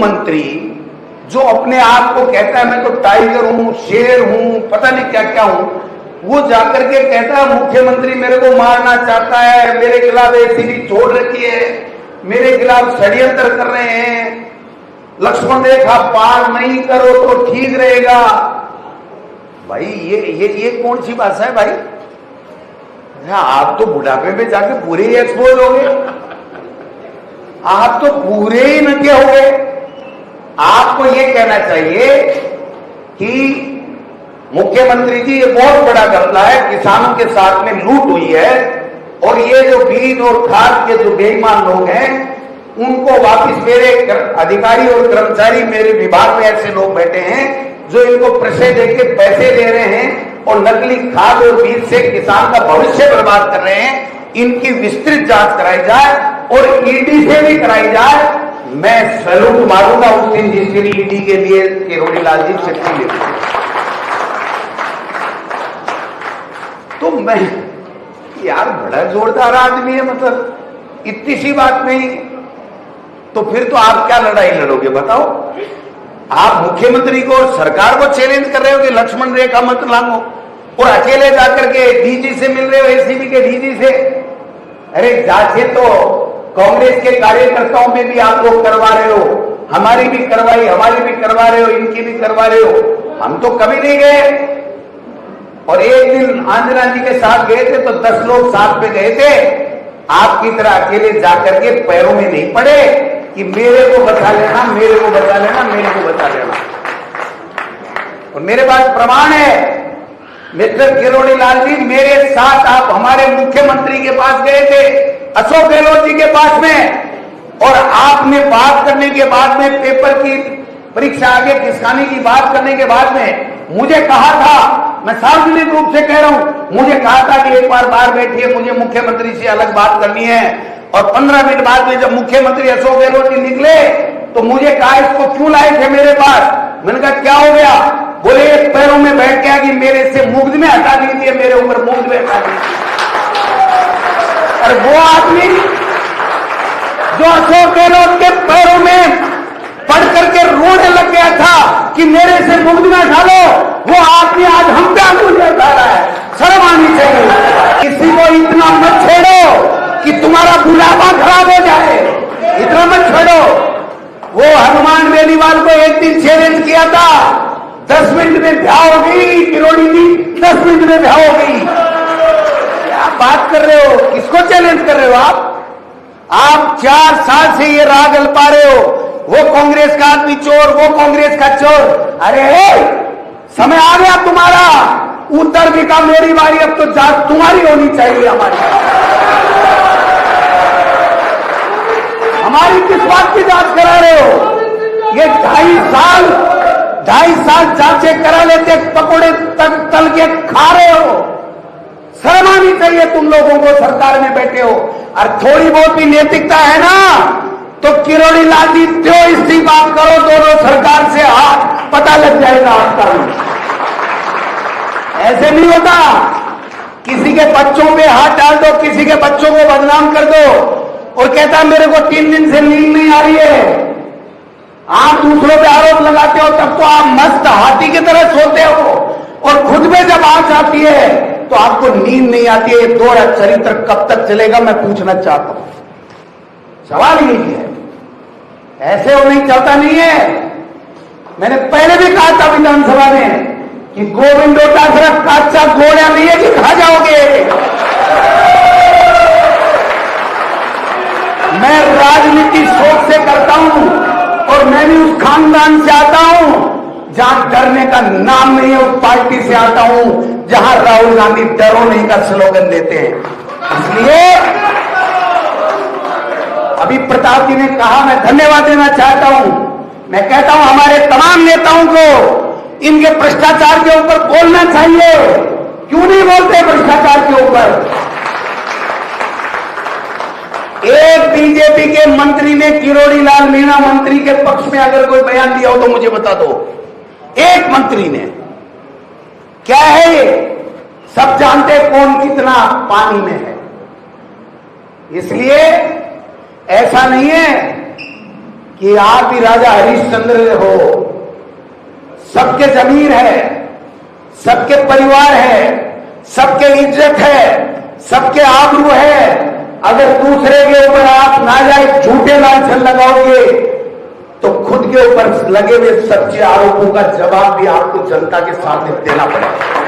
मंत्री जो अपने आप को कहता है मैं तो टाइगर हूं, शेर हूं, पता नहीं क्या क्या हूं, वो जाकर के कहता है मुख्यमंत्री मेरे को मारना चाहता है, मेरे खिलाफ एसीबी छोड़ रखी है, मेरे खिलाफ षड्यंत्र कर रहे हैं, लक्ष्मण रेखा पार नहीं करो तो ठीक रहेगा। भाई ये कौन सी भाषा है भाई? आप तो बुढ़ापे में जाके पूरे ही एक्सपोज हो गए, आप तो पूरे ही नंगे हो गए। आपको ये कहना चाहिए कि मुख्यमंत्री जी ये बहुत बड़ा घपला है, किसानों के साथ में लूट हुई है और ये जो बीज और खाद के जो बेईमान लोग हैं उनको वापस, मेरे अधिकारी और कर्मचारी मेरे विभाग में ऐसे लोग बैठे हैं जो इनको पैसे देके पैसे दे रहे हैं और नकली खाद और बीज से किसान का भविष्य बर्बाद कर रहे हैं। इनकी विस्तृत जांच कराई जाए और ईडी से भी कराई जाए। मैं सैल्यूट मारूंगा उस दिन जिस दिन ईडी के लिए किरोड़ी लाल जी शक्ति ले। तो मैं यार बड़ा जोरदार आदमी है, मतलब इतनी सी बात नहीं, तो फिर तो आप क्या लड़ाई लड़ोगे बताओ? आप मुख्यमंत्री को और सरकार को चैलेंज कर रहे हो कि लक्ष्मण रेखा मत लांघो और अकेले जाकर के डीजी से मिल रहे हो, एसीबी के डीजी से। अरे जांचें तो कांग्रेस के कार्यकर्ताओं में भी आप लोग करवा रहे हो, हमारी भी करवाई, हमारी भी करवा रहे हो, इनकी भी करवा रहे हो, हम तो कभी नहीं गए। और एक दिन आंजना जी के साथ गए थे तो 10 लोग साथ में गए थे, आपकी तरह अकेले जाकर के पैरों में नहीं पड़े कि मेरे को बचा लेना, मेरे को बचा लेना, मेरे को बचा लेना। और मेरे पास प्रमाण है मिस्टर किरोड़ी लाल जी, मेरे साथ आप हमारे मुख्यमंत्री के पास गए थे, अशोक गहलोत जी के पास में, और आपने बात करने के बाद में, पेपर की परीक्षा आगे खिसकाने की बात करने के बाद में मुझे कहा था, मैं सार्वजनिक रूप से कह रहा हूं, मुझे कहा था कि एक बार बाहर बैठिए, मुझे मुख्यमंत्री से अलग बात करनी है। और 15 मिनट बाद में जब मुख्यमंत्री अशोक गहलोत जी निकले तो मुझे कहा इसको क्यों लाए थे मेरे पास? मैंने कहा क्या हो गया? बोले पैरों में बैठ गया कि मेरे से मुग्ध में हटा दीजिए, मेरे ऊपर मुग्ध में हटा दीजिए। और वो आदमी जो अशोक गहलोत के पैरों में पढ़ करके रोने लग गया था कि मेरे से मुग्ध में हटा लो, वो आदमी आज हम पे अंगुलियां उठा रहा है। शर्म आनी चाहिए। किसी को इतना मत छेड़ो कि तुम्हारा बुढ़ापा खराब हो जाए, इतना मत छेड़ो। वो हनुमान बेनीवाल को एक दिन चैलेंज किया था, 10 मिनट में ब्याह हो गई, किरोड़ी जी 10 मिनट में ब्याह हो गई। क्या बात कर रहे हो? किसको चैलेंज कर रहे हो आप 4 साल से ये राग अल्पा रहे हो, वो कांग्रेस का आदमी चोर, वो कांग्रेस का चोर। अरे समय आ गया तुम्हारा, उत्तर भी का मेरी बारी, अब तो जांच तुम्हारी होनी चाहिए। हमारी किस बात की जांच करा रहे हो? ये 2.5 साल जांचें करा लेते, पकोड़े तल के खा रहे हो। शर्म आनी चाहिए तुम लोगों को, सरकार में बैठे हो। और थोड़ी बहुत भी नैतिकता है ना तो किरोड़ी लाल जी जो इस्तीफा करो, दोनों सरकार से हाथ, पता लग जाएगा आपका। ऐसे नहीं होता, किसी के बच्चों पे हाथ डाल दो, किसी के बच्चों को बदनाम कर दो और कहता मेरे को 3 दिन से नींद नहीं आ रही है। आप दूसरों पे आरोप लगाते हो तब तो आप मस्त हाथी की तरह सोते हो, और खुद में जब आंच आती है तो आपको नींद नहीं आती है। ये दोहरा चरित्र कब तक चलेगा, मैं पूछना चाहता हूं। सवाल ही है, ऐसे वो नहीं चलता नहीं है। मैंने पहले भी कहा था विधानसभा में कि गोविंद डोटासरा कच्चा घोड़ा नहीं है कि खा जाओगे। मैं राजनीति सोच से करता हूं और मैं भी उस खानदान से आता हूं जहां डरने का नाम नहीं है, उस पार्टी से आता हूं जहां राहुल गांधी डरो नहीं का स्लोगन देते हैं। इसलिए अभी प्रताप जी ने कहा, मैं धन्यवाद देना चाहता हूं। मैं कहता हूं हमारे तमाम नेताओं को इनके भ्रष्टाचार के ऊपर बोलना चाहिए। क्यों नहीं बोलते भ्रष्टाचार के ऊपर? एक बीजेपी के मंत्री ने किरोड़ी लाल मीणा मंत्री के पक्ष में अगर कोई बयान दिया हो तो मुझे बता दो। एक मंत्री ने। क्या है ये? सब जानते कौन कितना पानी में है। इसलिए ऐसा नहीं है कि आप भी राजा हरिश्चंद्र हो, सबके जमीर है, सबके परिवार है, सबके इज्जत है, सबके आबरू है। अगर दूसरे के ऊपर आप नाजायज झूठे लांछन लगाओगे तो खुद के ऊपर लगे हुए सच्चे आरोपों का जवाब भी आपको जनता के सामने देना पड़ेगा।